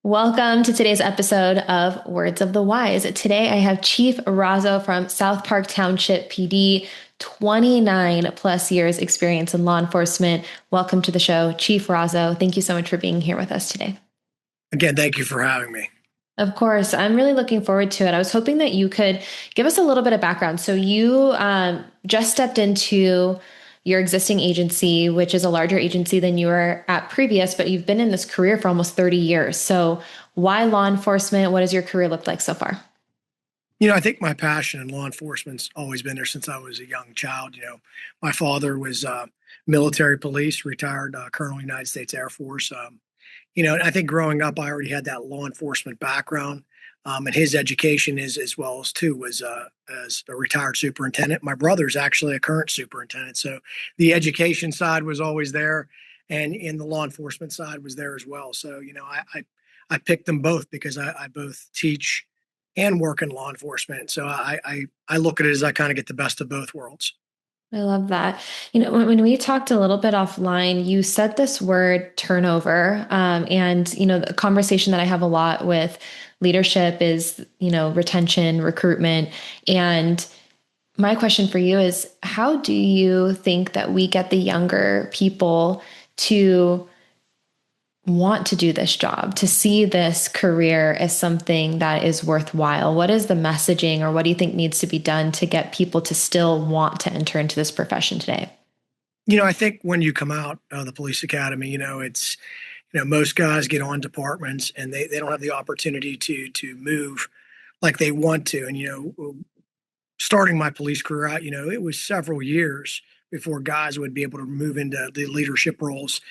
Welcome to today's episode of Words of the Wise. Today I have Chief Rozzo from South Park Township PD, 29 plus years experience in law enforcement. Welcome to the show, Chief Rozzo. Thank you so much for being here with us today. Again, thank you for having me. Of course, I'm really looking forward to it. I was hoping that you could give us a little bit of background. So you just stepped into your existing agency, which is a larger agency than you were at previous, but you've been in this career for almost 30 years. So why law enforcement? What does your career look like so far? I think my passion in law enforcement's always been there since I was a young child. My father was military police, retired Colonel United States Air Force. And I think growing up, I already had that law enforcement background. And his education is as well as too was as a retired superintendent. My brother's actually a current superintendent, so the education side was always there, and in the law enforcement side was there as well. So I picked them both because I both teach and work in law enforcement. So I look at it as I kind of get the best of both worlds. I love that. When we talked a little bit offline, you said this word turnover. The conversation that I have a lot with leadership is, retention, recruitment. And my question for you is, how do you think that we get the younger people to want to do this job, to see this career as something that is worthwhile? What is the messaging, or what do you think needs to be done to get people to still want to enter into this profession today? I think when you come out of the police academy, it's, most guys get on departments and they don't have the opportunity to move like they want to. And, starting my police career out, it was several years before guys would be able to move into the leadership roles,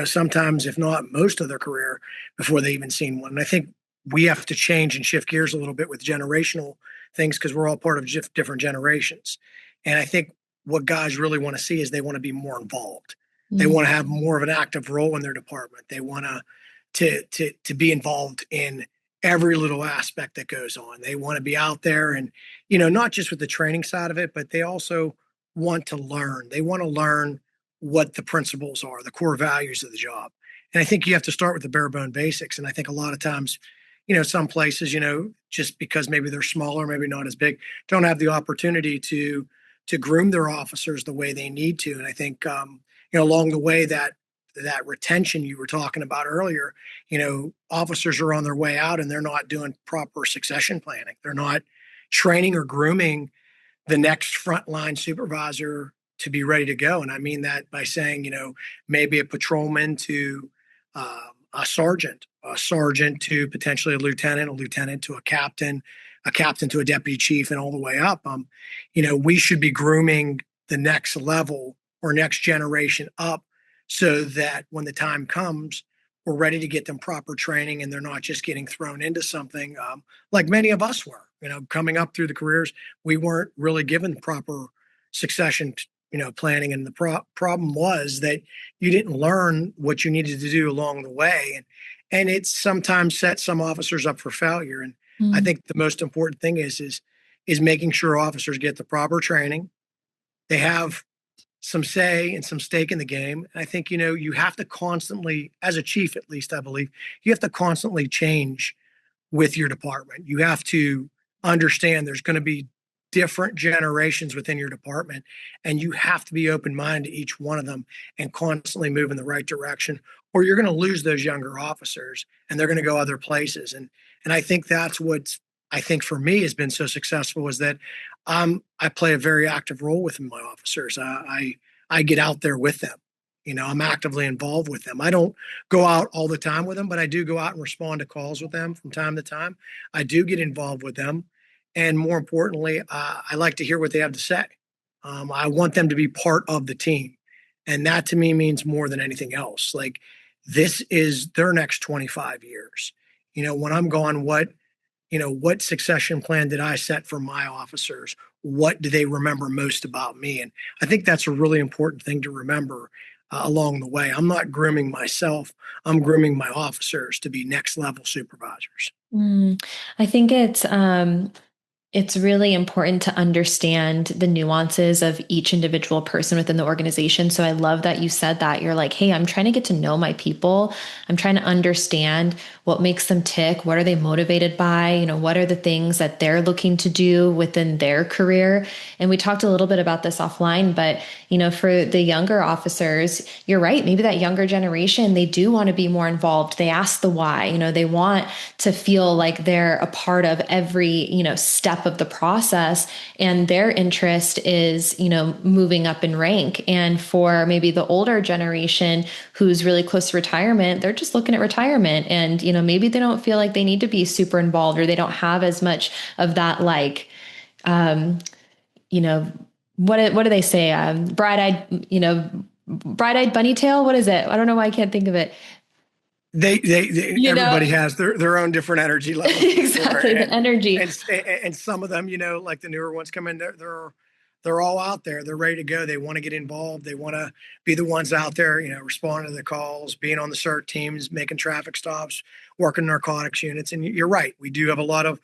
sometimes, if not most of their career before they even seen one. And I think we have to change and shift gears a little bit with generational things because we're all part of different generations. And I think what guys really want to see is they want to be more involved. They want to have more of an active role in their department. They want to be involved in every little aspect that goes on. They want to be out there and, not just with the training side of it, but they also want to learn. They want to learn what the principles are, the core values of the job. And I think you have to start with the bare bone basics. And I think a lot of times, some places, just because maybe they're smaller, maybe not as big, don't have the opportunity to groom their officers the way they need to. And I think, along the way that retention you were talking about earlier, officers are on their way out and they're not doing proper succession planning. They're not training or grooming the next frontline supervisor to be ready to go. And I mean that by saying, maybe a patrolman to a sergeant to potentially a lieutenant to a captain to a deputy chief, and all the way up. We should be grooming the next level or next generation up so that when the time comes, we're ready to get them proper training and they're not just getting thrown into something like many of us were. Coming up through the careers, we weren't really given proper succession, planning. And the problem was that you didn't learn what you needed to do along the way. And it sometimes sets some officers up for failure. And I think the most important thing is making sure officers get the proper training. They have some say and some stake in the game. And I think, you have to constantly, as a chief, at least I believe, you have to constantly change with your department. You have to understand there's going to be different generations within your department, and you have to be open-minded to each one of them and constantly move in the right direction, or you're going to lose those younger officers and they're going to go other places. And I think that's what I think for me has been so successful is that I play a very active role with my officers. I get out there with them. I'm actively involved with them. I don't go out all the time with them, but I do go out and respond to calls with them from time to time. I do get involved with them. And more importantly, I like to hear what they have to say. I want them to be part of the team. And that to me means more than anything else. Like, this is their next 25 years. When I'm gone, what succession plan did I set for my officers? What do they remember most about me? And I think that's a really important thing to remember along the way. I'm not grooming myself. I'm grooming my officers to be next level supervisors. I think It's really important to understand the nuances of each individual person within the organization. So I love that you said that. You're like, hey, I'm trying to get to know my people. I'm trying to understand what makes them tick. What are they motivated by? What are the things that they're looking to do within their career? And we talked a little bit about this offline, but for the younger officers, you're right. Maybe that younger generation, they do want to be more involved. They ask the why. They want to feel like they're a part of every, step of the process. And their interest is, moving up in rank. And for maybe the older generation who's really close to retirement, they're just looking at retirement. And, maybe they don't feel like they need to be super involved, or they don't have as much of that, like, um, you know, what do they say? Bright-eyed bunny tail. What is it? I don't know why I can't think of it. They You know, everybody has their own different energy level for sure. exactly, the energy. And some of them, like the newer ones come in, they're all out there. They're ready to go. They want to get involved. They want to be the ones out there, responding to the calls, being on the CERT teams, making traffic stops, working narcotics units. And you're right. We do have a lot of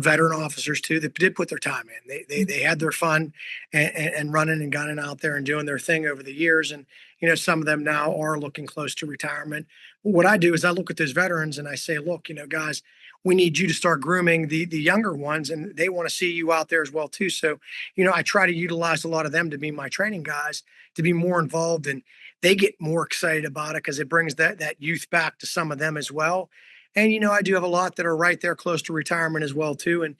veteran officers too that did put their time in. They had their fun and running and gunning out there and doing their thing over the years. And some of them now are looking close to retirement. What I do is I look at those veterans and I say, look, guys, we need you to start grooming the younger ones, and they want to see you out there as well too. So, I try to utilize a lot of them to be my training guys, to be more involved, and they get more excited about it because it brings that youth back to some of them as well. And I do have a lot that are right there close to retirement as well too. And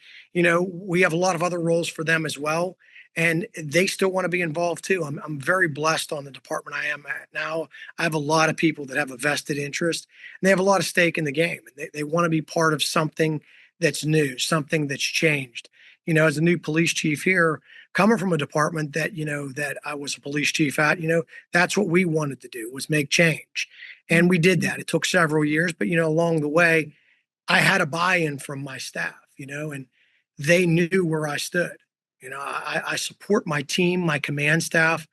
we have a lot of other roles for them as well, and they still want to be involved too. I'm very blessed on the department I am at now. I have a lot of people that have a vested interest, and they have a lot of stake in the game. And they want to be part of something that's new, something that's changed. As a new police chief here, coming from a department that I was a police chief at, that's what we wanted to do, was make change. And we did that. It took several years, but along the way, I had a buy-in from my staff, and they knew where I stood. I support my team, my command staff,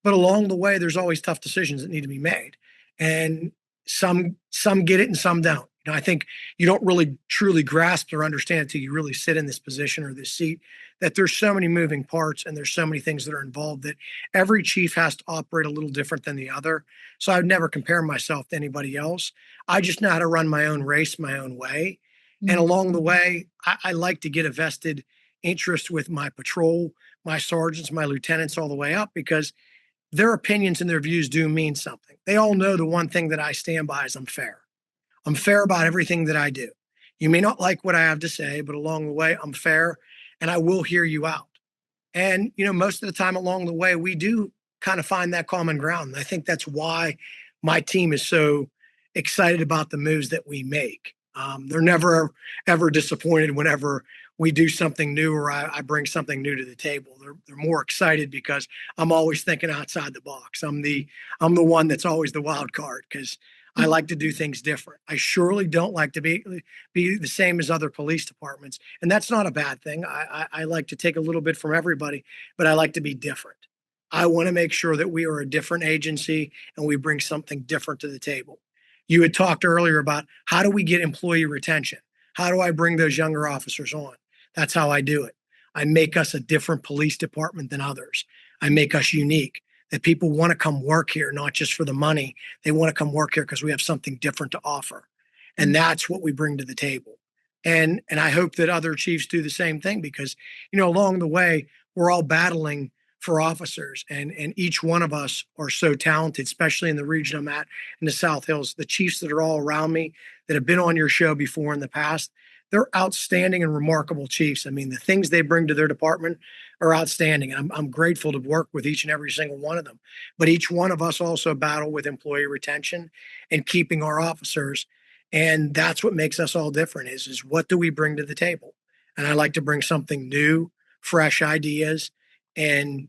but along the way, there's always tough decisions that need to be made. And some get it and some don't. I think you don't really truly grasp or understand until you really sit in this position or this seat, that there's so many moving parts and there's so many things that are involved that every chief has to operate a little different than the other. So I would never compare myself to anybody else. I just know how to run my own race, my own way. And along the way, I like to get a vested interest with my patrol, my sergeants, my lieutenants, all the way up, because their opinions and their views do mean something. They all know the one thing that I stand by is I'm fair. I'm fair about everything that I do. You may not like what I have to say, but along the way, I'm fair and I will hear you out. And, most of the time along the way, we do kind of find that common ground. And I think that's why my team is so excited about the moves that we make. They're never, ever disappointed whenever we do something new or I bring something new to the table. They're more excited because I'm always thinking outside the box. I'm the one that's always the wild card because I like to do things different. I surely don't like to be the same as other police departments. And that's not a bad thing. I like to take a little bit from everybody, but I like to be different. I want to make sure that we are a different agency and we bring something different to the table. You had talked earlier about how do we get employee retention? How do I bring those younger officers on? That's how I do it. I make us a different police department than others. I make us unique, that people want to come work here, not just for the money. They want to come work here because we have something different to offer. And that's what we bring to the table. And I hope that other chiefs do the same thing because, along the way, we're all battling for officers and each one of us are so talented, especially in the region I'm at in the South Hills. The chiefs that are all around me that have been on your show before in the past, they're outstanding and remarkable chiefs. I mean, the things they bring to their department are outstanding. I'm grateful to work with each and every single one of them. But each one of us also battle with employee retention and keeping our officers. And that's what makes us all different is what do we bring to the table? And I like to bring something new, fresh ideas. And,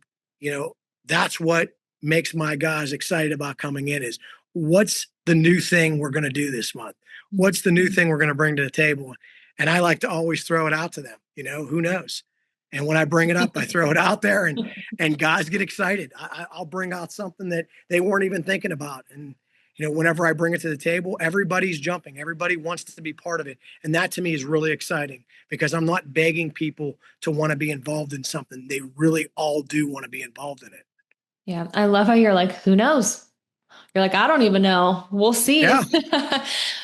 that's what makes my guys excited about coming in is what's the new thing we're going to do this month? What's the new thing we're going to bring to the table? And I like to always throw it out to them, who knows? And when I bring it up, I throw it out there and guys get excited. I'll bring out something that they weren't even thinking about. And, Whenever I bring it to the table, everybody's jumping. Everybody wants to be part of it. And that to me is really exciting because I'm not begging people to want to be involved in something. They really all do want to be involved in it. Yeah. I love how you're like, who knows? You're like, I don't even know. We'll Yeah. see.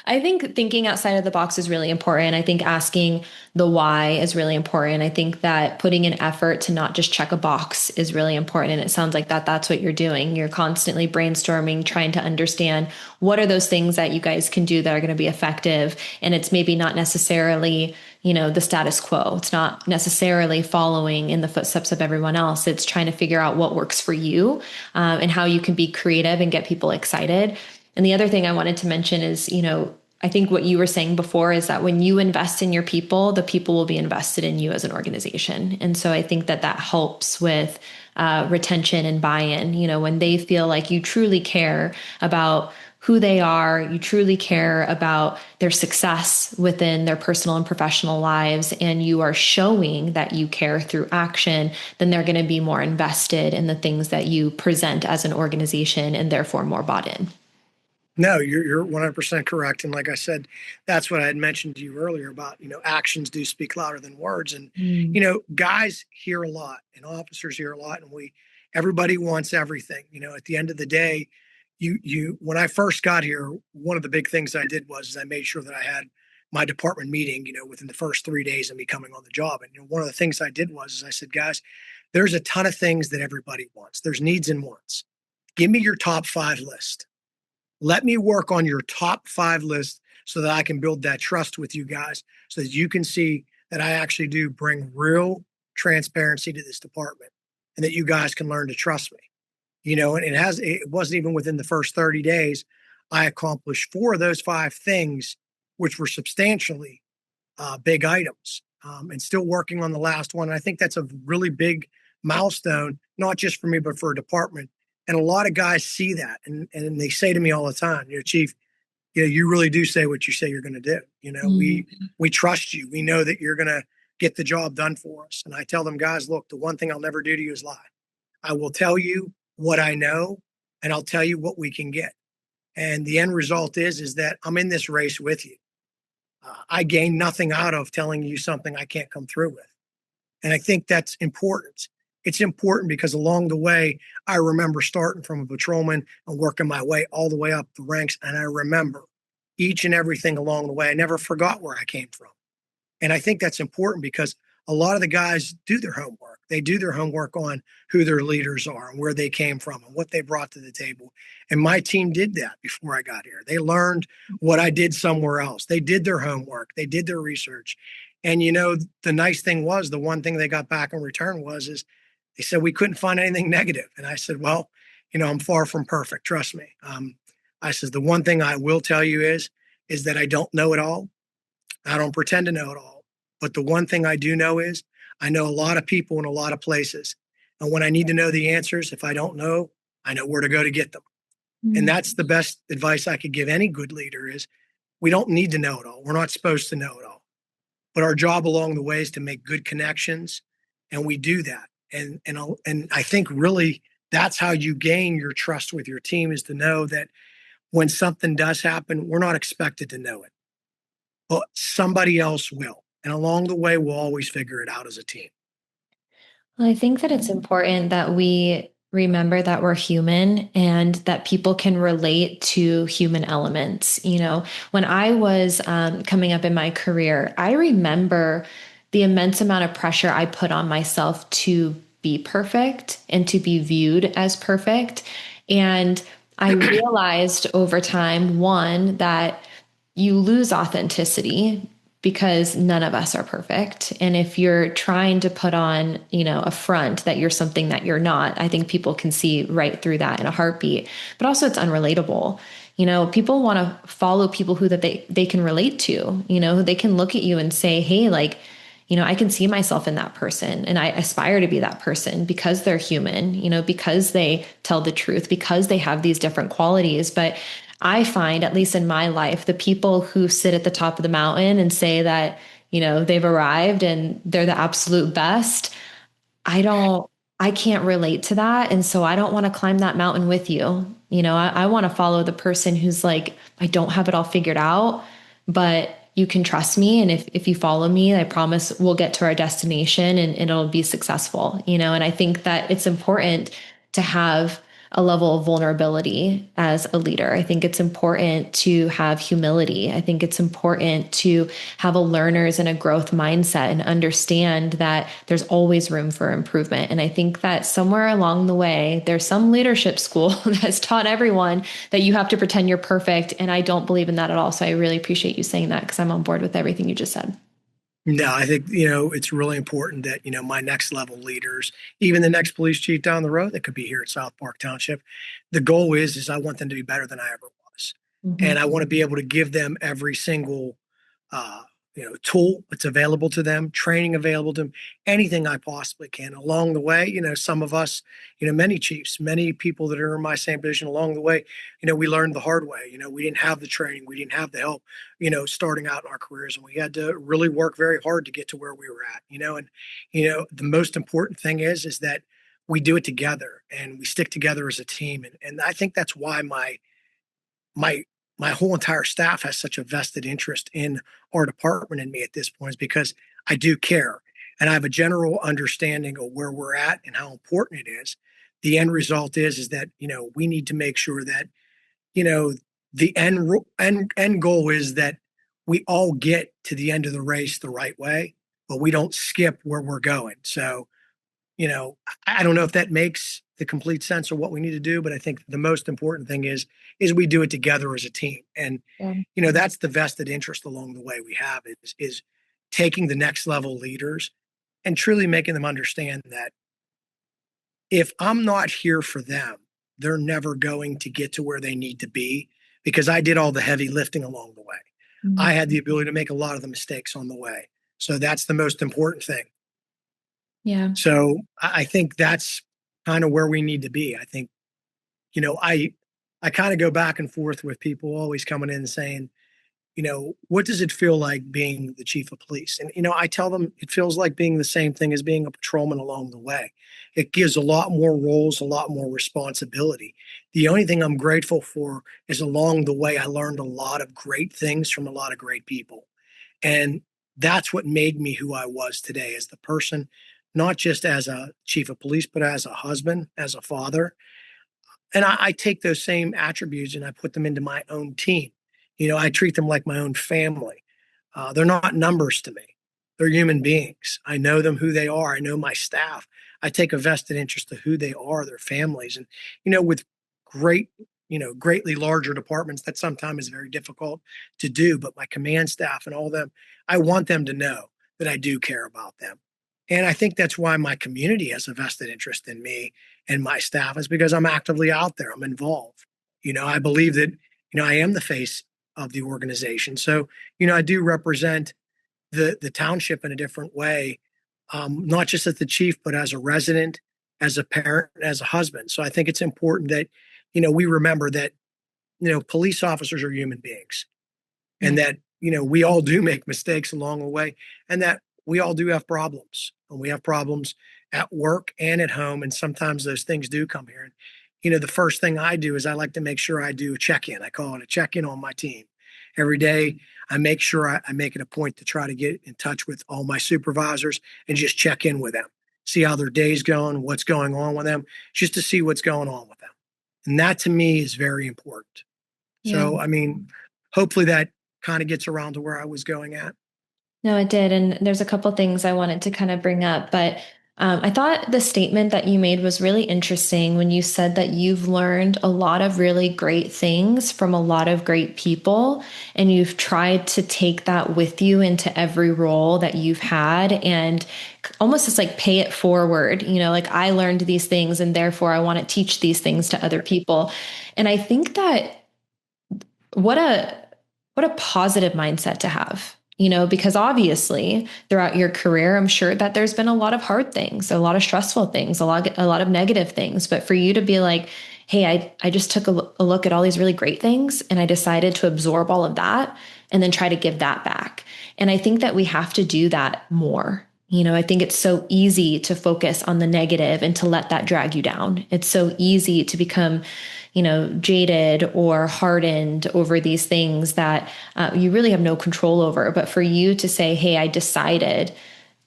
I think thinking outside of the box is really important. I think asking the why is really important. I think that putting an effort to not just check a box is really important. And it sounds like that's what you're doing. You're constantly brainstorming, trying to understand what are those things that you guys can do that are going to be effective. And it's maybe not necessarily, the status quo. It's not necessarily following in the footsteps of everyone else. It's trying to figure out what works for you, and how you can be creative and get people excited. And the other thing I wanted to mention is, I think what you were saying before is that when you invest in your people, the people will be invested in you as an organization. And so I think that helps with retention and buy-in, when they feel like you truly care about who they are, you truly care about their success within their personal and professional lives, and you are showing that you care through action, then they're going to be more invested in the things that you present as an organization and therefore more bought in. No, you're 100% correct. And like I said, that's what I had mentioned to you earlier about, actions do speak louder than words. And, Mm. guys hear a lot and officers hear a lot and everybody wants everything. At the end of the day, when I first got here, one of the big things I did was I made sure that I had my department meeting, within the first 3 days of me coming on the job. And, one of the things I did was I said, guys, there's a ton of things that everybody wants. There's needs and wants. Give me your top 5 list. Let me work on your top 5 list so that I can build that trust with you guys so that you can see that I actually do bring real transparency to this department and that you guys can learn to trust me. And it wasn't even within the first 30 days, I accomplished 4 of those 5 things, which were substantially big items, and still working on the last one. And I think that's a really big milestone, not just for me, but for a department. And a lot of guys see that and they say to me all the time, Chief, you really do say what you say you're going to do. We trust you. We know that you're going to get the job done for us. And I tell them, guys, look, the one thing I'll never do to you is lie. I will tell you what I know and I'll tell you what we can get. And the end result is that I'm in this race with you. I gain nothing out of telling you something I can't come through with. And I think that's important. It's important because along the way, I remember starting from a patrolman and working my way all the way up the ranks. And I remember each and everything along the way. I never forgot where I came from. And I think that's important because a lot of the guys do their homework. They do their homework on who their leaders are and where they came from and what they brought to the table. And my team did that before I got here. They learned what I did somewhere else. They did their homework. They did their research. And, the nice thing was the one thing they got back in return is they said, we couldn't find anything negative. And I said, well, I'm far from perfect. Trust me. I said, the one thing I will tell you is that I don't know it all. I don't pretend to know it all. But the one thing I do know is I know a lot of people in a lot of places. And when I need to know the answers, if I don't know, I know where to go to get them. Mm. And that's the best advice I could give any good leader is we don't need to know it all. We're not supposed to know it all. But our job along the way is to make good connections. And we do that. And I think really that's how you gain your trust with your team is to know that when something does happen, we're not expected to know it, but somebody else will. And along the way, we'll always figure it out as a team. Well, I think that it's important that we remember that we're human and that people can relate to human elements. When I was coming up in my career, I remember the immense amount of pressure I put on myself to be perfect and to be viewed as perfect. And I realized over time, one, that you lose authenticity because none of us are perfect. And if you're trying to put on, a front that you're something that you're not, I think people can see right through that in a heartbeat. But also it's unrelatable. People want to follow people who that they can relate to, they can look at you and say, hey, like, I can see myself in that person and I aspire to be that person because they're human, because they tell the truth, because they have these different qualities. But I find, at least in my life, the people who sit at the top of the mountain and say that, they've arrived and they're the absolute best, I can't relate to that. And so I don't want to climb that mountain with you. I want to follow the person who's like, I don't have it all figured out, but you can trust me. And if you follow me, I promise we'll get to our destination and it'll be successful, and I think that it's important to have a level of vulnerability as a leader. I think it's important to have humility. I think it's important to have a learner's and a growth mindset and understand that there's always room for improvement. And I think that somewhere along the way, there's some leadership school that's taught everyone that you have to pretend you're perfect. And I don't believe in that at all. So I really appreciate you saying that because I'm on board with everything you just said. No, I think, it's really important that, my next level leaders, even the next police chief down the road that could be here at South Park Township, the goal is I want them to be better than I ever was. And Mhm. I want to be able to give them every single, uh, tool that's available to them, training available to them, anything I possibly can. Along the way, some of us, many chiefs, many people that are in my same position along the way, we learned the hard way. We didn't have the training, we didn't have the help, starting out in our careers, and we had to really work very hard to get to where we were at. And the most important thing is that we do it together and we stick together as a team, and I think that's why my my whole entire staff has such a vested interest in our department and me at this point, is because I do care and I have a general understanding of where we're at and how important it is. The end result is that we need to make sure that you know the end goal is that we all get to the end of the race the right way, but we don't skip where we're going. So I don't know if that makes the complete sense of what we need to do, but I think the most important thing is we do it together as a team. And Yeah. that's the vested interest along the way we have is taking the next level leaders and truly making them understand that if I'm not here for them, they're never going to get to where they need to be because I did all the heavy lifting along the way. I Mhm. had the ability to make a lot of the mistakes on the way. So that's the most important thing. Yeah. So I think that's kind of where we need to be. I think, I kind of go back and forth with people always coming in and saying, what does it feel like being the chief of police? And, I tell them it feels like being the same thing as being a patrolman along the way. It gives a lot more roles, a lot more responsibility. The only thing I'm grateful for is along the way, I learned a lot of great things from a lot of great people. And that's what made me who I was today as the person, not just as a chief of police, but as a husband, as a father. And I take those same attributes and I put them into my own team. I treat them like my own family. They're not numbers to me. They're human beings. I know them who they are. I know my staff. I take a vested interest to who they are, their families. And, with great, greatly larger departments, that sometimes is very difficult to do. But my command staff and all them, I want them to know that I do care about them. And I think that's why my community has a vested interest in me and my staff is because I'm actively out there. I'm involved. I believe that, I am the face of the organization. So, I do represent the township in a different way, not just as the chief, but as a resident, as a parent, as a husband. So I think it's important that, we remember that, police officers are human beings Yeah. and that, we all do make mistakes along the way and that we all do have problems and we have problems at work and at home. And sometimes those things do come here. And, the first thing I do is I like to make sure I do a check-in. I call it a check-in on my team. Every day, I make sure I make it a point to try to get in touch with all my supervisors and just check in with them, see how their day's going, what's going on with them, just to see what's going on with them. And that to me is very important. Yeah. So, I mean, hopefully that kind of gets around to where I was going at. No, it did. And there's a couple things I wanted to kind of bring up, but I thought the statement that you made was really interesting when you said that you've learned a lot of really great things from a lot of great people, and you've tried to take that with you into every role that you've had and almost just like pay it forward, like I learned these things and therefore I want to teach these things to other people. And I think that what a what a positive mindset to have, because obviously throughout your career I'm sure that there's been a lot of hard things, a lot of stressful things, a lot of negative things, but for you to be like, hey, I just took a look at all these really great things and I decided to absorb all of that and then try to give that back. And I think that we have to do that more. I think it's so easy to focus on the negative and to let that drag you down. It's so easy to become, jaded or hardened over these things that you really have no control over. But for you to say, hey, I decided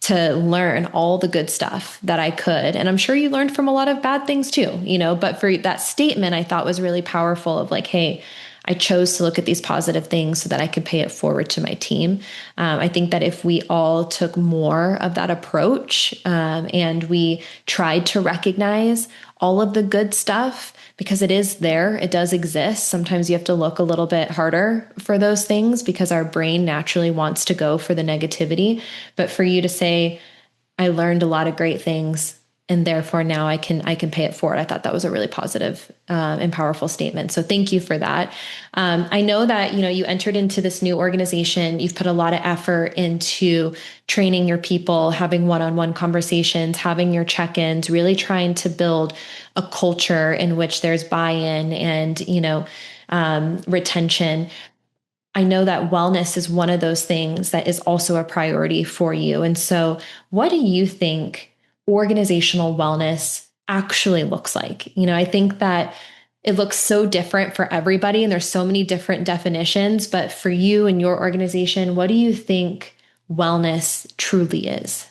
to learn all the good stuff that I could. And I'm sure you learned from a lot of bad things too, but for that statement, I thought was really powerful of like, hey, I chose to look at these positive things so that I could pay it forward to my team. I think that if we all took more of that approach and we tried to recognize all of the good stuff, because it is there, it does exist. Sometimes you have to look a little bit harder for those things because our brain naturally wants to go for the negativity. But for you to say, I learned a lot of great things and therefore now I can pay it forward. I thought that was a really positive and powerful statement. So thank you for that. I know that you entered into this new organization. You've put a lot of effort into training your people, having one-on-one conversations, having your check-ins, really trying to build a culture in which there's buy-in and retention. I know that wellness is one of those things that is also a priority for you. And so, what do you think organizational wellness actually looks like? I think that it looks so different for everybody, and there's so many different definitions. But for you and your organization, what do you think wellness truly is?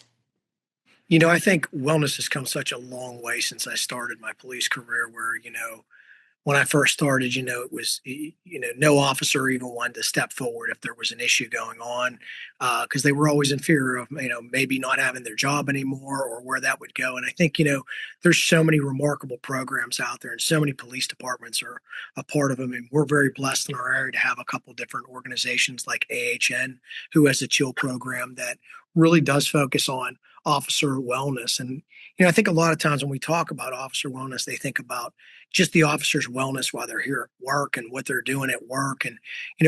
I think wellness has come such a long way since I started my police career, where, when I first started, it was, no officer even wanted to step forward if there was an issue going on, because they were always in fear of, maybe not having their job anymore or where that would go. And I think, there's so many remarkable programs out there and so many police departments are a part of them. And we're very blessed in our area to have a couple different organizations like AHN, who has a chill program that really does focus on officer wellness. And, I think a lot of times when we talk about officer wellness, they think about just the officer's wellness while they're here at work and what they're doing at work and,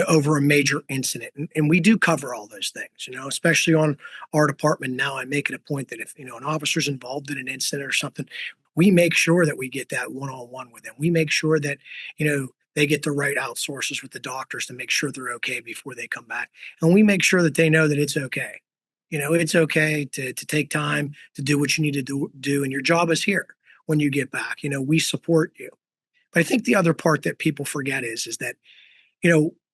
over a major incident. And we do cover all those things, especially on our department now. I make it a point that if, an officer's involved in an incident or something, we make sure that we get that one-on-one with them. We make sure that, they get the right outsources with the doctors to make sure they're okay before they come back. And we make sure that they know that it's okay. It's okay to take time to do what you need to do. And your job is here when you get back. We support you. But I think the other part that people forget is that,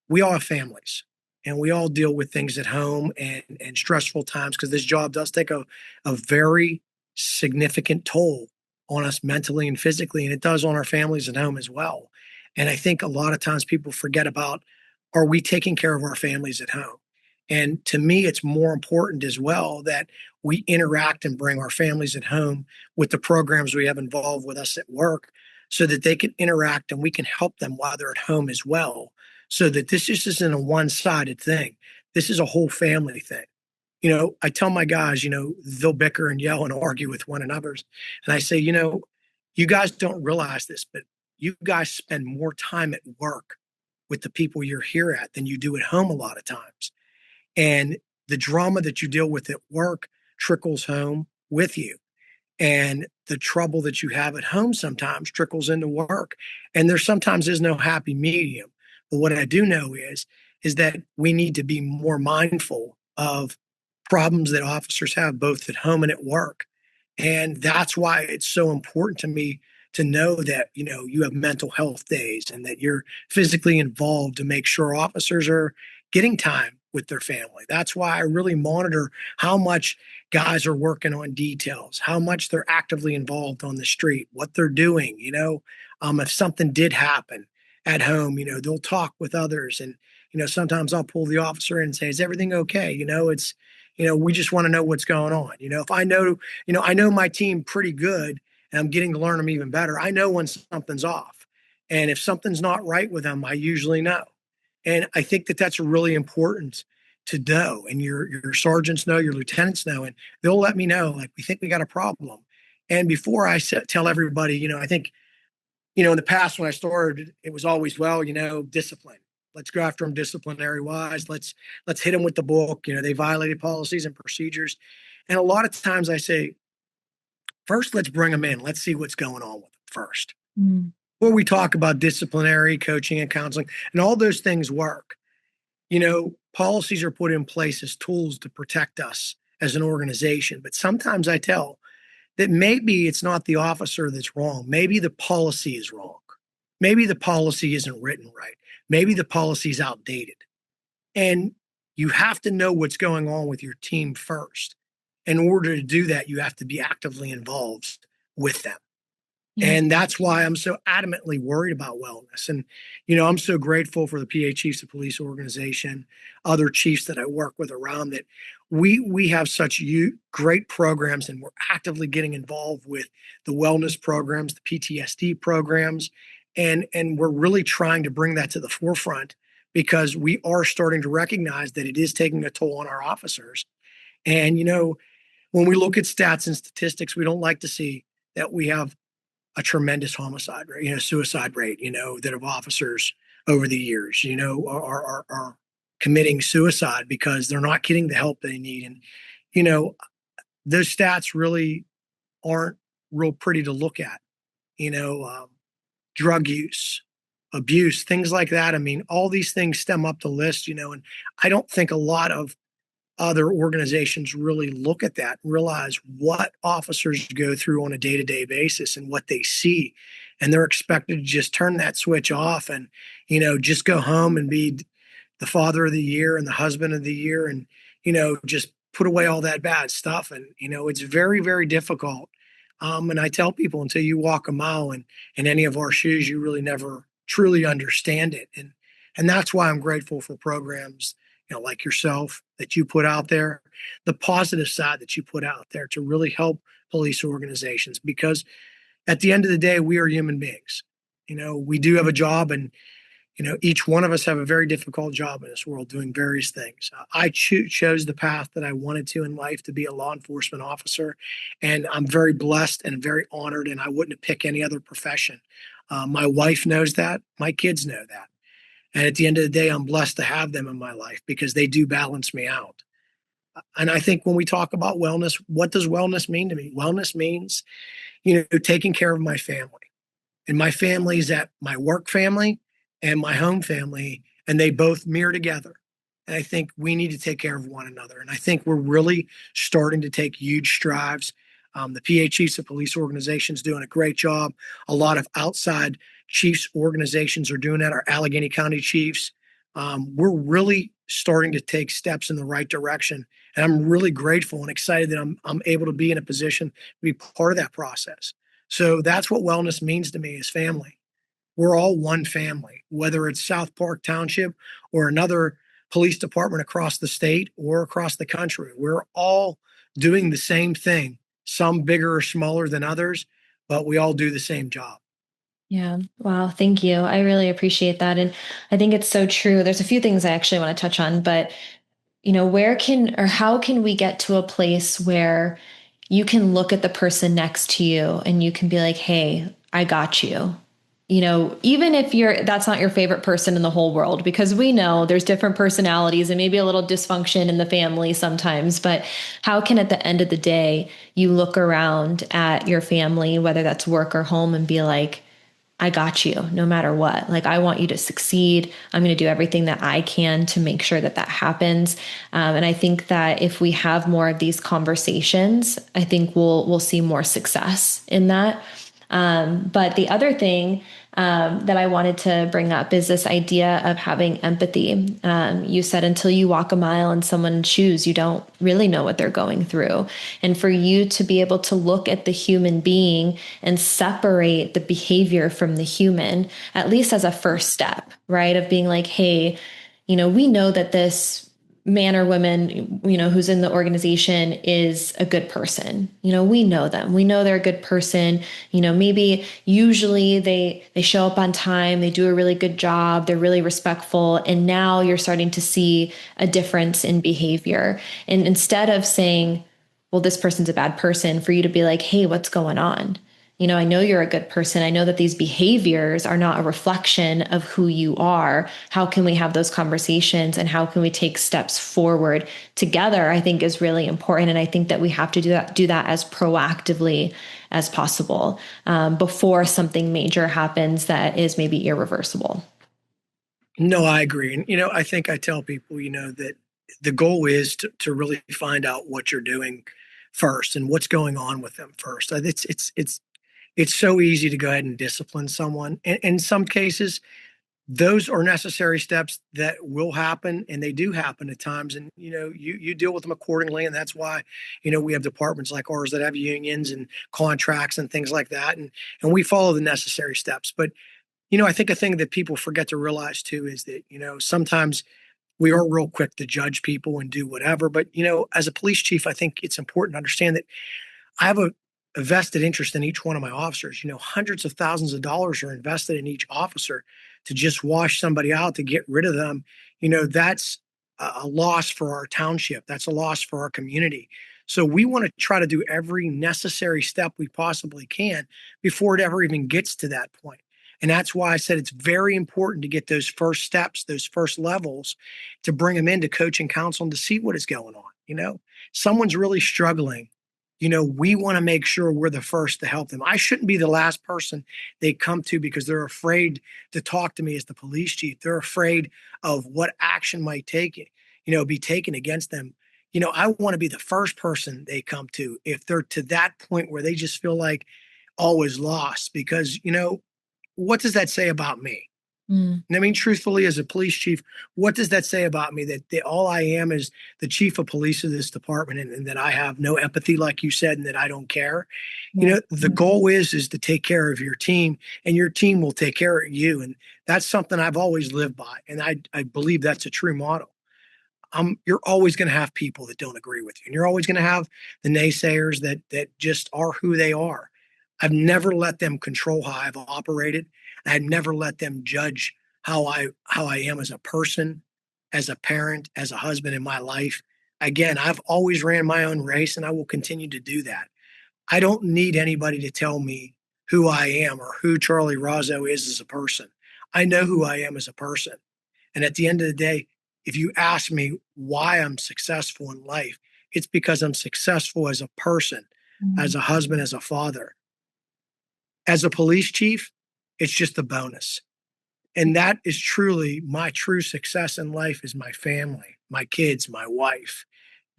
we all have families and we all deal with things at home and stressful times because this job does take a very significant toll on us mentally and physically. And it does on our families at home as well. And I think a lot of times people forget about, are we taking care of our families at home? And to me, it's more important as well that we interact and bring our families at home with the programs we have involved with us at work so that they can interact and we can help them while they're at home as well. So that this just isn't a one-sided thing. This is a whole family thing. I tell my guys, they'll bicker and yell and argue with one another. And I say, you guys don't realize this, but you guys spend more time at work with the people you're here at than you do at home a lot of times. And the drama that you deal with at work trickles home with you. And the trouble that you have at home sometimes trickles into work. And there sometimes is no happy medium. But what I do know is that we need to be more mindful of problems that officers have both at home and at work. And that's why it's so important to me to know that, you have mental health days and that you're physically involved to make sure officers are getting time with their family. That's why I really monitor how much guys are working on details, how much they're actively involved on the street, what they're doing. If something did happen at home, they'll talk with others. And, sometimes I'll pull the officer in and say, is everything okay? We just want to know what's going on. If I know my team pretty good and I'm getting to learn them even better, I know when something's off. And if something's not right with them, I usually know. And I think that that's really important to know. And your sergeants know, your lieutenants know, and they'll let me know, like, we think we got a problem. And before I tell everybody, I think, in the past when I started, it was always, well, discipline. Let's go after them disciplinary wise. Let's hit them with the book. They violated policies and procedures. And a lot of times I say, first, let's bring them in. Let's see what's going on with them first. Mm. Before we talk about disciplinary coaching and counseling, and all those things work. Policies are put in place as tools to protect us as an organization. But sometimes I tell that maybe it's not the officer that's wrong. Maybe the policy is wrong. Maybe the policy isn't written right. Maybe the policy is outdated. And you have to know what's going on with your team first. In order to do that, you have to be actively involved with them. Yeah. And that's why I'm so adamantly worried about wellness. And, I'm so grateful for the PA Chiefs of Police organization, other chiefs that I work with around that. We have such great programs, and we're actively getting involved with the wellness programs, the PTSD programs, and we're really trying to bring that to the forefront because we are starting to recognize that it is taking a toll on our officers. And, when we look at stats and statistics, we don't like to see that we have a tremendous homicide rate, suicide rate, that of officers over the years, are committing suicide because they're not getting the help they need. And, you know, those stats really aren't real pretty to look at, you know, um, drug use, abuse, things like that. I mean, all these things stem up the list, and I don't think a lot of other organizations really look at that and realize what officers go through on a day-to-day basis and what they see, and they're expected to just turn that switch off and just go home and be the father of the year and the husband of the year, and just put away all that bad stuff. And it's very, very difficult. And I tell people, until you walk a mile in any of our shoes, you really never truly understand it. And that's why I'm grateful for programs like yourself, that you put out there, the positive side that you put out there to really help police organizations. Because at the end of the day, we are human beings. We do have a job, and each one of us have a very difficult job in this world doing various things. I chose the path that I wanted to in life, to be a law enforcement officer, and I'm very blessed and very honored, and I wouldn't have picked any other profession. My wife knows that. My kids know that. And at the end of the day, I'm blessed to have them in my life because they do balance me out. And I think when we talk about wellness, what does wellness mean to me? Wellness means, taking care of my family. And my family is at my work family and my home family, and they both mirror together. And I think we need to take care of one another. And I think we're really starting to take huge strides. The PA Chiefs of Police organizations doing a great job. A lot of outside Chiefs organizations are doing that. Our Allegheny County Chiefs. We're really starting to take steps in the right direction. And I'm really grateful and excited that I'm able to be in a position to be part of that process. So that's what wellness means to me, is family. We're all one family, whether it's South Park Township or another police department across the state or across the country. We're all doing the same thing, some bigger or smaller than others, but we all do the same job. Yeah. Wow. Thank you. I really appreciate that. And I think it's so true. There's a few things I actually want to touch on, but where can or how can we get to a place where you can look at the person next to you and you can be like, hey, I got you. Even if that's not your favorite person in the whole world, because we know there's different personalities and maybe a little dysfunction in the family sometimes, but how can at the end of the day, you look around at your family, whether that's work or home, and be like, I got you no matter what. Like, I want you to succeed. I'm going to do everything that I can to make sure that that happens. And I think that if we have more of these conversations, I think we'll see more success in that. But the other thing that I wanted to bring up is this idea of having empathy. You said until you walk a mile in someone's shoes, you don't really know what they're going through. And for you to be able to look at the human being and separate the behavior from the human, at least as a first step, right? Of being like, hey, we know that this man or woman, who's in the organization is a good person. We know them. We know they're a good person. Maybe usually they show up on time, they do a really good job, they're really respectful. And now you're starting to see a difference in behavior. And instead of saying, well, this person's a bad person, for you to be like, hey, what's going on? I know you're a good person. I know that these behaviors are not a reflection of who you are. How can we have those conversations, and how can we take steps forward together? I think is really important. And I think that we have to do that as proactively as possible, before something major happens that is maybe irreversible. No, I agree. And, I think I tell people, that the goal is to really find out what you're doing first and what's going on with them first. It's so easy to go ahead and discipline someone. And in some cases, those are necessary steps that will happen, and they do happen at times. And you deal with them accordingly, and that's why we have departments like ours that have unions and contracts and things like that, and we follow the necessary steps. But I think a thing that people forget to realize too is that sometimes we are real quick to judge people and do whatever. But as a police chief, I think it's important to understand that I have a vested interest in each one of my officers. Hundreds of thousands of dollars are invested in each officer. To just wash somebody out, to get rid of them, that's a loss for our township. That's a loss for our community. So we want to try to do every necessary step we possibly can before it ever even gets to that point. And that's why I said it's very important to get those first steps, those first levels, to bring them into coaching council and to see what is going on. Someone's really struggling. We want to make sure we're the first to help them. I shouldn't be the last person they come to because they're afraid to talk to me as the police chief. They're afraid of what action might be taken against them. I want to be the first person they come to if they're to that point where they just feel like all is lost. Because, what does that say about me? Mm. And I mean, truthfully, as a police chief, what does that say about me? That all I am is the chief of police of this department, and that I have no empathy, like you said, and that I don't care. Yeah. The goal is to take care of your team, and your team will take care of you. And that's something I've always lived by. And I believe that's a true model. You're always going to have people that don't agree with you, and you're always going to have the naysayers that just are who they are. I've never let them control how I've operated. I've never let them judge how I am as a person, as a parent, as a husband in my life. Again, I've always ran my own race, and I will continue to do that. I don't need anybody to tell me who I am or who Charlie Rozzo is as a person. I know who I am as a person. And at the end of the day, if you ask me why I'm successful in life, it's because I'm successful as a person, as a husband, as a father. As a police chief, it's just a bonus. And that is truly my true success in life is my family, my kids, my wife.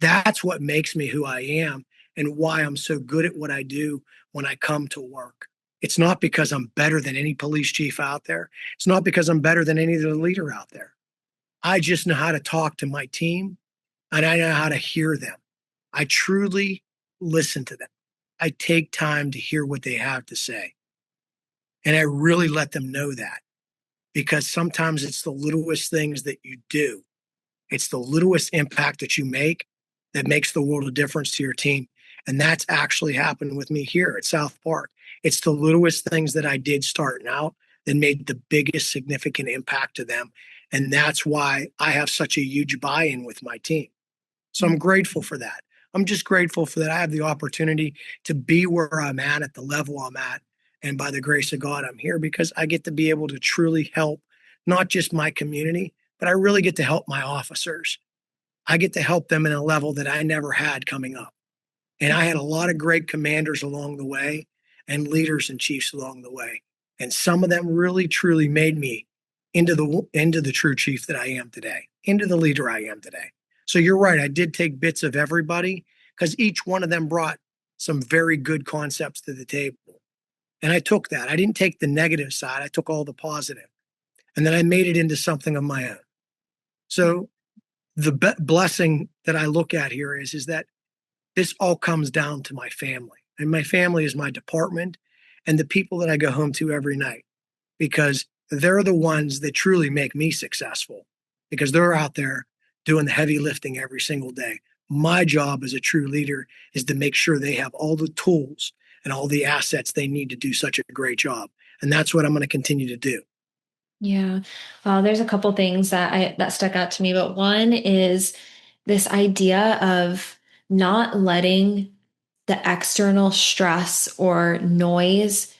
That's what makes me who I am and why I'm so good at what I do when I come to work. It's not because I'm better than any police chief out there. It's not because I'm better than any other leader out there. I just know how to talk to my team, and I know how to hear them. I truly listen to them. I take time to hear what they have to say. And I really let them know that, because sometimes it's the littlest things that you do. It's the littlest impact that you make that makes the world of difference to your team. And that's actually happened with me here at South Park. It's the littlest things that I did starting out that made the biggest significant impact to them. And that's why I have such a huge buy-in with my team. So I'm grateful for that. I'm just grateful for that I have the opportunity to be where I'm at the level I'm at. And by the grace of God, I'm here because I get to be able to truly help not just my community, but I really get to help my officers. I get to help them in a level that I never had coming up. And I had a lot of great commanders along the way and leaders and chiefs along the way. And some of them really, truly made me into the true chief that I am today, into the leader I am today. So you're right. I did take bits of everybody because each one of them brought some very good concepts to the table. And I took that. I didn't take the negative side. I took all the positive. And then I made it into something of my own. So the blessing that I look at here is that this all comes down to my family. And my family is my department and the people that I go home to every night, because they're the ones that truly make me successful, because they're out there doing the heavy lifting every single day. My job as a true leader is to make sure they have all the tools and all the assets they need to do such a great job. And that's what I'm going to continue to do. Yeah. There's a couple things that stuck out to me, but one is this idea of not letting the external stress or noise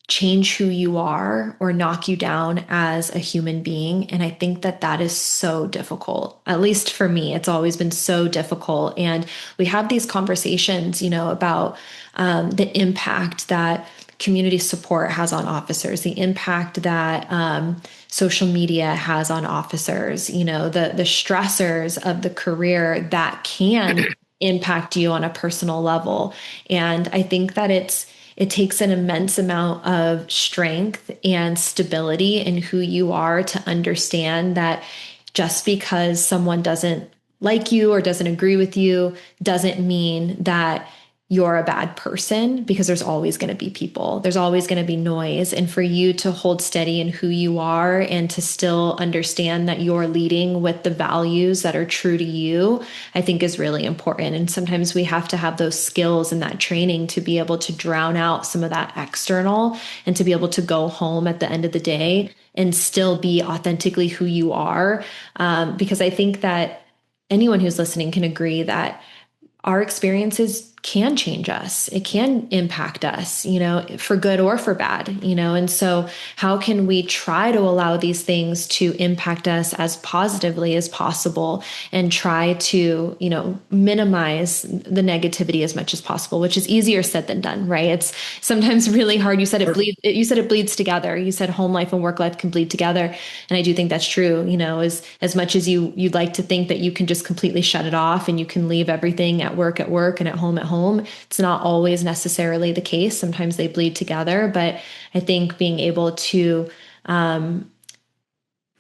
change who you are or knock you down as a human being. And I think that is so difficult. At least for me, it's always been so difficult. And we have these conversations, about the impact that community support has on officers, the impact that social media has on officers, the stressors of the career that can impact you on a personal level. And I think that it takes an immense amount of strength and stability in who you are to understand that just because someone doesn't like you or doesn't agree with you doesn't mean that you're a bad person, because there's always going to be people. There's always going to be noise. And for you to hold steady in who you are and to still understand that you're leading with the values that are true to you, I think is really important. And sometimes we have to have those skills and that training to be able to drown out some of that external and to be able to go home at the end of the day and still be authentically who you are. Because I think that anyone who's listening can agree that our experiences can change us. It can impact us, for good or for bad, and so how can we try to allow these things to impact us as positively as possible and try to, minimize the negativity as much as possible, which is easier said than done, right? It's sometimes really hard. You said it bleeds together. You said home life and work life can bleed together. And I do think that's true, as much as you'd like to think that you can just completely shut it off and you can leave everything at work and at home. It's not always necessarily the case. Sometimes they bleed together, but I think being able to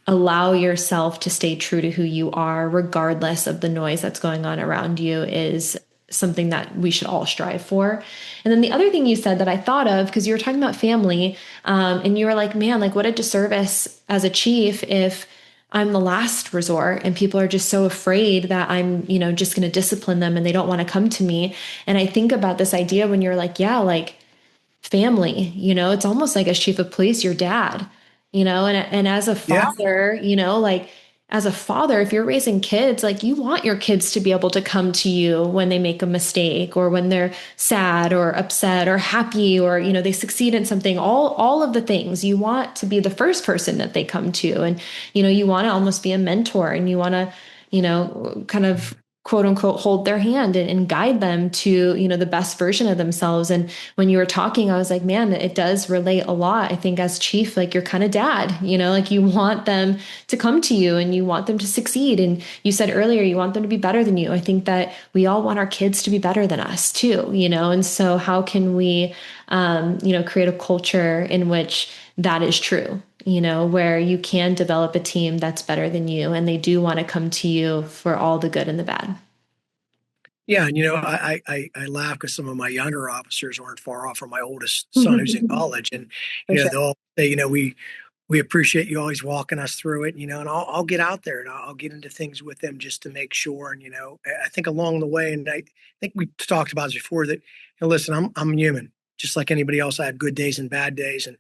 allow yourself to stay true to who you are, regardless of the noise that's going on around you, is something that we should all strive for. And then the other thing you said that I thought of, because you were talking about family, and you were like, man, like what a disservice as a chief if I'm the last resort and people are just so afraid that I'm, just going to discipline them and they don't want to come to me. And I think about this idea when you're like, yeah, like family, it's almost like as chief of police, your dad, and as a Yeah. father, like as a father, if you're raising kids, like you want your kids to be able to come to you when they make a mistake or when they're sad or upset or happy or, they succeed in something, all of the things you want to be the first person that they come to. And, you want to almost be a mentor and you want to, kind of quote unquote hold their hand and guide them to the best version of themselves. And when you were talking, I was like, man, it does relate a lot. I think as chief, like you're kind of dad, like you want them to come to you and you want them to succeed. And you said earlier you want them to be better than you. I think that we all want our kids to be better than us too, and so how can we create a culture in which that is true, where you can develop a team that's better than you and they do want to come to you for all the good and the bad. Yeah, and I laugh because some of my younger officers aren't far off from my oldest son who's in college, and For sure. they'll say, we appreciate you always walking us through it, and I'll get out there and I'll get into things with them just to make sure, and I think along the way, and I think we talked about this before that, listen, I'm human, just like anybody else. I have good days and bad days, and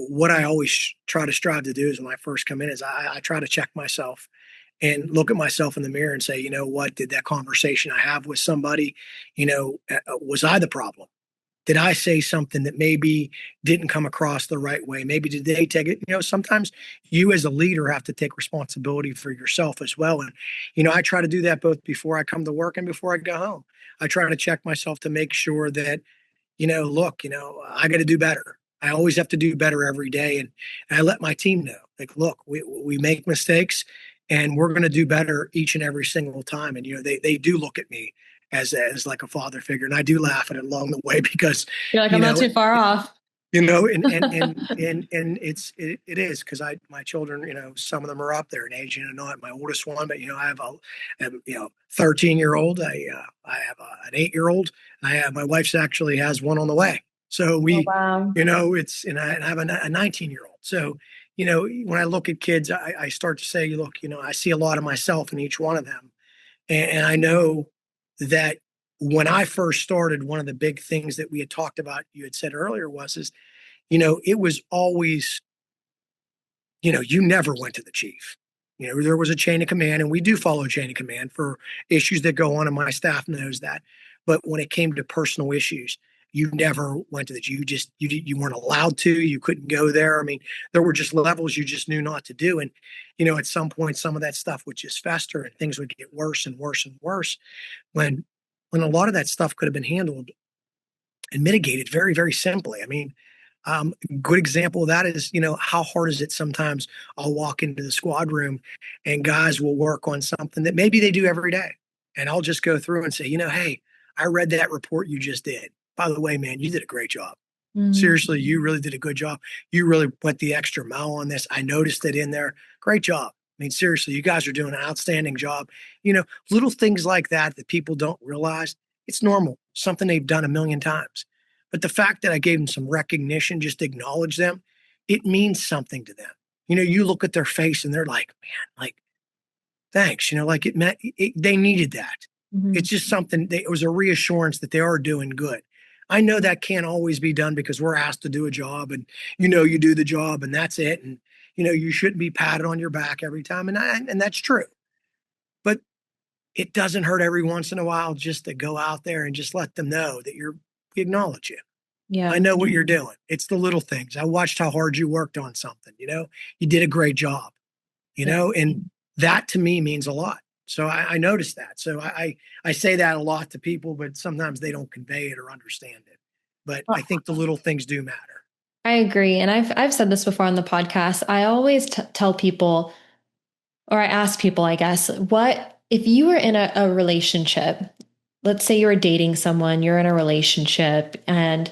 what I always try to strive to do is when I first come in is I try to check myself and look at myself in the mirror and say, what, did that conversation I have with somebody, was I the problem? Did I say something that maybe didn't come across the right way? Maybe did they take it? Sometimes you as a leader have to take responsibility for yourself as well. And, I try to do that both before I come to work and before I go home. I try to check myself to make sure that, look, I got to do better. I always have to do better every day. And I let my team know, like, look, we make mistakes and we're going to do better each and every single time. And, they do look at me as like a father figure. And I do laugh at it along the way because, You're like, I'm you not know, too far off. and it is because my children, some of them are up there in age, not my oldest one, but I have a 13-year-old, I have an 8-year-old, I have, my wife's actually has one on the way. So Oh, we, wow. it's, and I have a 19-year-old. So, when I look at kids, I start to say, look, I see a lot of myself in each one of them. And I know that when I first started, one of the big things that we had talked about, you had said earlier is, it was always, you never went to the chief. There was a chain of command, and we do follow chain of command for issues that go on, and my staff knows that. But when it came to personal issues, you never went to the chief. You weren't allowed to. You couldn't go there. I mean, there were just levels you just knew not to do. And at some point, some of that stuff would just fester, and things would get worse and worse and worse. When a lot of that stuff could have been handled and mitigate it very, very simply. I mean, good example of that is, how hard is it sometimes I'll walk into the squad room and guys will work on something that maybe they do every day. And I'll just go through and say, hey, I read that report you just did. By the way, man, you did a great job. Mm. Seriously, you really did a good job. You really went the extra mile on this. I noticed it in there. Great job. I mean, seriously, you guys are doing an outstanding job. Little things like that that people don't realize. It's normal, something they've done a million times. But the fact that I gave them some recognition, just acknowledge them, it means something to them. You look at their face and they're like, man, like, thanks. Like it meant they needed that. Mhm. It's just something, it was a reassurance that they are doing good. I know that can't always be done because we're asked to do a job and you do the job and that's it. And you shouldn't be patted on your back every time. And that's true. But it doesn't hurt every once in a while just to go out there and just let them know that we acknowledge you. I Yeah. know what you're doing. It's the little things. I watched how hard you worked on something, you did a great job, Yeah. and that to me means a lot. So I noticed that. So I say that a lot to people, but sometimes they don't convey it or understand it. But I think the little things do matter. I agree. And I've said this before on the podcast. I always tell people, or I ask people, I guess, what if you were in a relationship? Let's say you were dating someone, you're in a relationship, and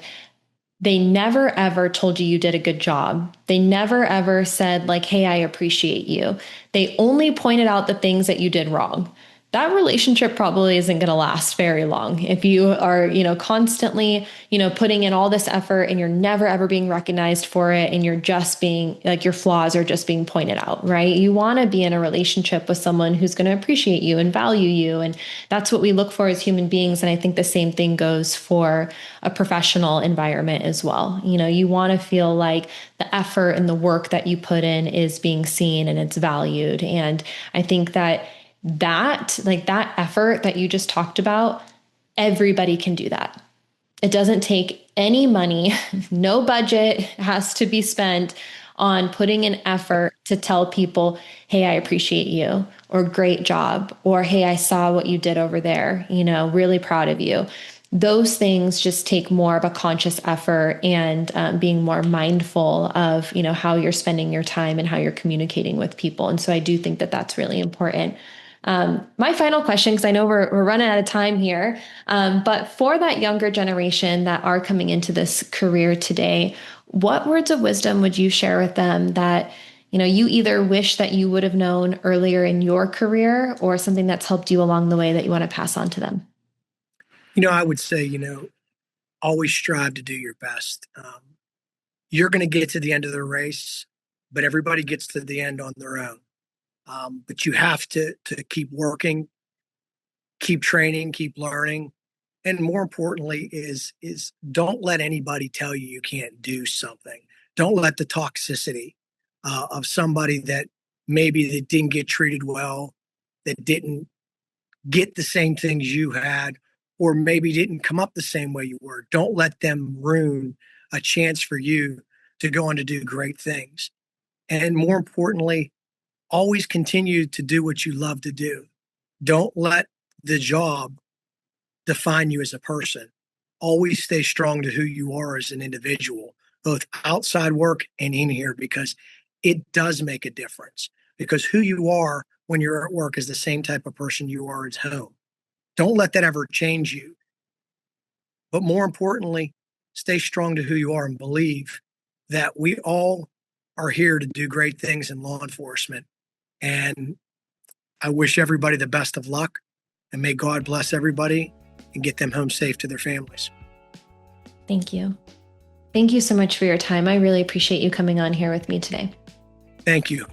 they never ever told you you did a good job. They never ever said, like, hey, I appreciate you. They only pointed out the things that you did wrong. That relationship probably isn't going to last very long if you are, constantly, putting in all this effort and you're never ever being recognized for it, and you're just being like, your flaws are just being pointed out, right? You want to be in a relationship with someone who's going to appreciate you and value you, and that's what we look for as human beings. And I think the same thing goes for a professional environment as well. You want to feel like the effort and the work that you put in is being seen and it's valued. And I think that effort that you just talked about, everybody can do that. It doesn't take any money, no budget has to be spent on putting an effort to tell people, hey, I appreciate you, or great job, or hey, I saw what you did over there, really proud of you. Those things just take more of a conscious effort and being more mindful of, how you're spending your time and how you're communicating with people. And so I do think that that's really important. My final question, because I know we're running out of time here, but for that younger generation that are coming into this career today, what words of wisdom would you share with them that, you either wish that you would have known earlier in your career, or something that's helped you along the way that you want to pass on to them? I would say, always strive to do your best. You're going to get to the end of the race, but everybody gets to the end on their own. But you have to keep working, keep training, keep learning, and more importantly is don't let anybody tell you can't do something. Don't let the toxicity of somebody that maybe that didn't get treated well, that didn't get the same things you had, or maybe didn't come up the same way you were. Don't let them ruin a chance for you to go on to do great things. And more importantly, always continue to do what you love to do. Don't let the job define you as a person. Always stay strong to who you are as an individual, both outside work and in here, because it does make a difference. Because who you are when you're at work is the same type of person you are at home. Don't let that ever change you. But more importantly, stay strong to who you are and believe that we all are here to do great things in law enforcement. And I wish everybody the best of luck, and may God bless everybody and get them home safe to their families. Thank you. Thank you so much for your time. I really appreciate you coming on here with me today. Thank you.